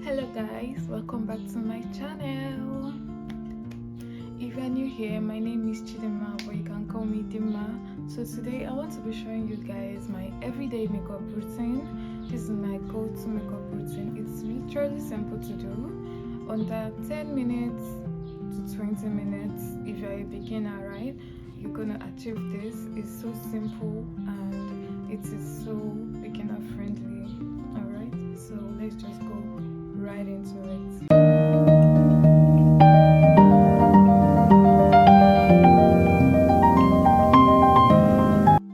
Hello guys, welcome back to my channel. If you're new here, my name is Chidima, but you can call me Dima. So today I want to be showing you guys my everyday makeup routine. This is my go-to makeup routine. It's literally simple to do, under 10 minutes to 20 minutes. If you're a beginner, right, you're gonna achieve this. It's so simple and it is so beginner friendly. Alright, so let's just go right into it.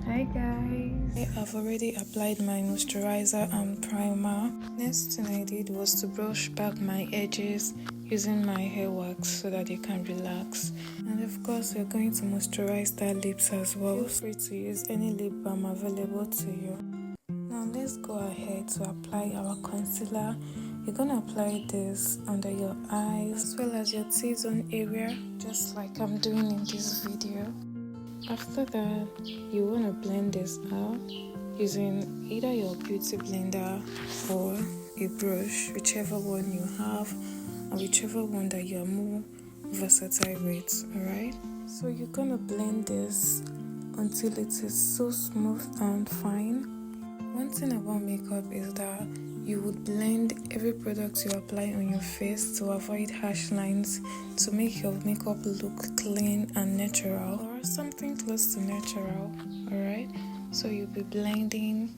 Hi guys, I've already applied my moisturizer and primer. Next thing I did was to brush back my edges using my hair wax so that they can relax. And of course, we're going to moisturize their lips as well. Feel free to use any lip balm available to you. Now let's go ahead to apply our concealer. You're gonna apply this under your eyes as well as your T-zone area, just like I'm doing in this video. After that, you wanna blend this out using either your beauty blender or a brush, whichever one you have and whichever one that you're more versatile with, alright? So you're gonna blend this until it is so smooth and fine. One thing about makeup is that you would blend every product you apply on your face to avoid harsh lines, to make your makeup look clean and natural, or something close to natural, alright? So you'll be blending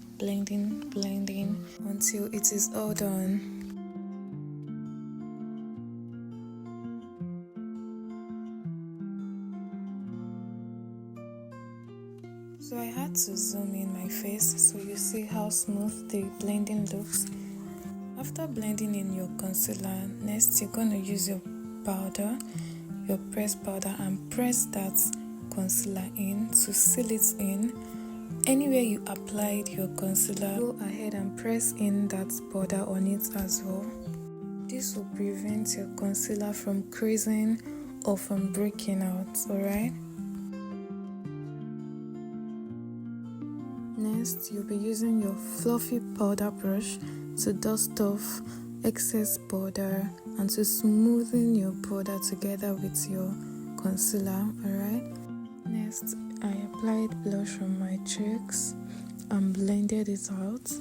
until it is all done. So I had to zoom in my face so you see how smooth the blending looks. After blending in your concealer, next you're going to use your powder, your pressed powder, and press that concealer in to seal it in. Anywhere you applied your concealer, go ahead and press in that powder on it as well. This will prevent your concealer from creasing or from breaking out, alright? Next, you'll be using your fluffy powder brush to dust off excess powder and to smoothen your powder together with your concealer, alright? Next, I applied blush on my cheeks and blended it out.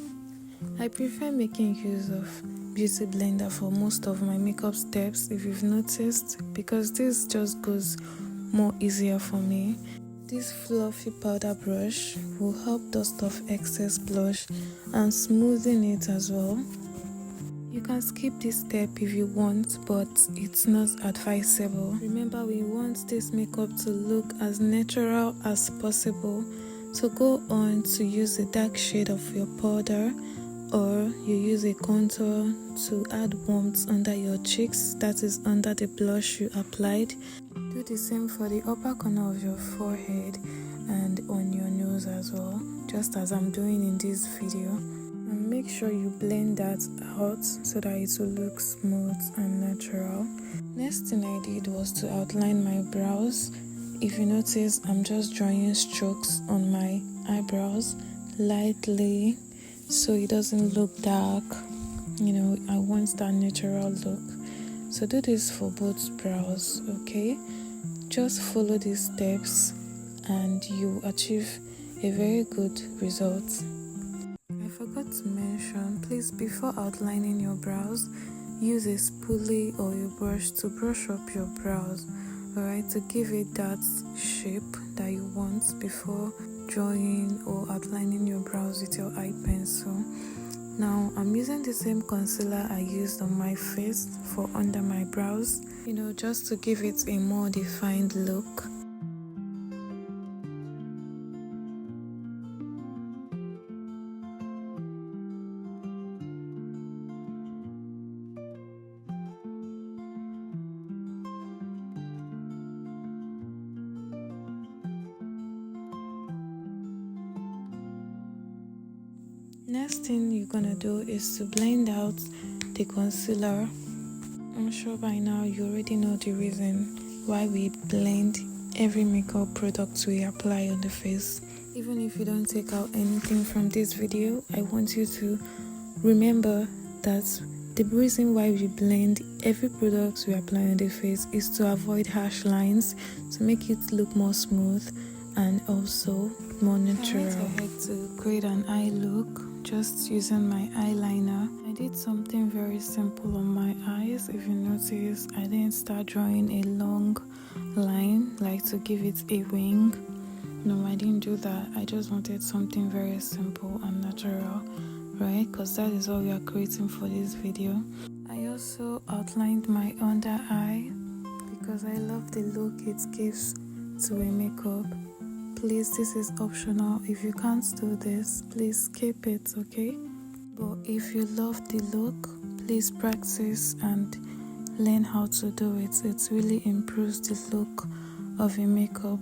I prefer making use of beauty blender for most of my makeup steps, if you've noticed, because this just goes more easier for me. This fluffy powder brush will help dust off excess blush and smoothen it as well. You can skip this step if you want, but it's not advisable. Remember, we want this makeup to look as natural as possible. So go on to use a dark shade of your powder, or you use a contour to add warmth under your cheeks, that is under the blush you applied. Do the same for the upper corner of your forehead and on your nose as well, just as I'm doing in this video. And make sure you blend that out so that it will look smooth and natural. Next thing I did was to outline my brows. If you notice, I'm just drawing strokes on my eyebrows lightly so it doesn't look dark. You know, I want that natural look. So do this for both brows, okay? Just follow these steps and you achieve a very good result. I forgot to mention, please, before outlining your brows, use a spoolie or a brush to brush up your brows, alright, to give it that shape that you want before drawing or outlining your brows with your eye pencil. Now I'm using the same concealer I used on my face for under my brows, you know, just to give it a more defined look. Next thing you're gonna do is to blend out the concealer. I'm sure by now you already know the reason why we blend every makeup product we apply on the face. Even if you don't take out anything from this video, I want you to remember that The reason why we blend every product we apply on the face is to avoid harsh lines, to make it look more smooth and also more natural. I went ahead to create an eye look just using my eyeliner. I did something very simple on my eyes. If you notice, I didn't start drawing a long line like to give it a wing. No, I didn't do that. I just wanted something very simple and natural, right? Because that is what we are creating for this video. I also outlined my under eye because I love the look it gives to a makeup. Please, this is optional. If you can't do this, please skip it, okay? But if you love the look, please practice and learn how to do it. It really improves the look of a makeup.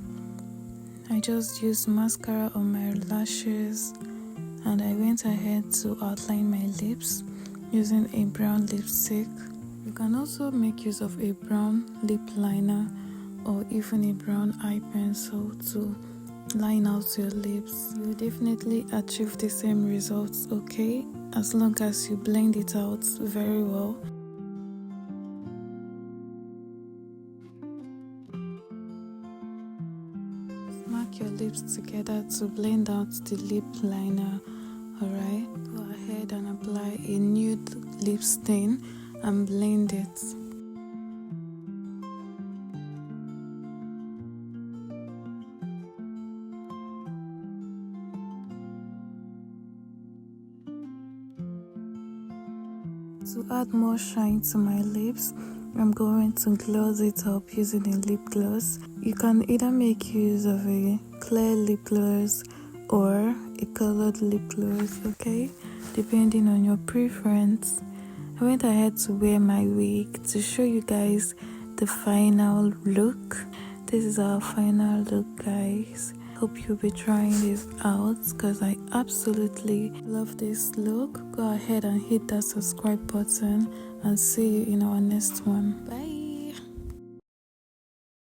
I just used mascara on my lashes and I went ahead to outline my lips using a brown lipstick. You can also make use of a brown lip liner or even a brown eye pencil to line out your lips. You will definitely achieve the same results, okay? As long as you blend it out very well. Mark your lips together to blend out the lip liner, alright? Go ahead and apply a nude lip stain and blend it. To add more shine to my lips, I'm going to gloss it up using a lip gloss. You can either make use of a clear lip gloss or a colored lip gloss, okay? Depending on your preference. I went ahead to wear my wig to show you guys the final look. This is our final look, guys. Hope you'll be trying this out because I absolutely love this look. Go ahead and hit that subscribe button and see you in our next one. Bye.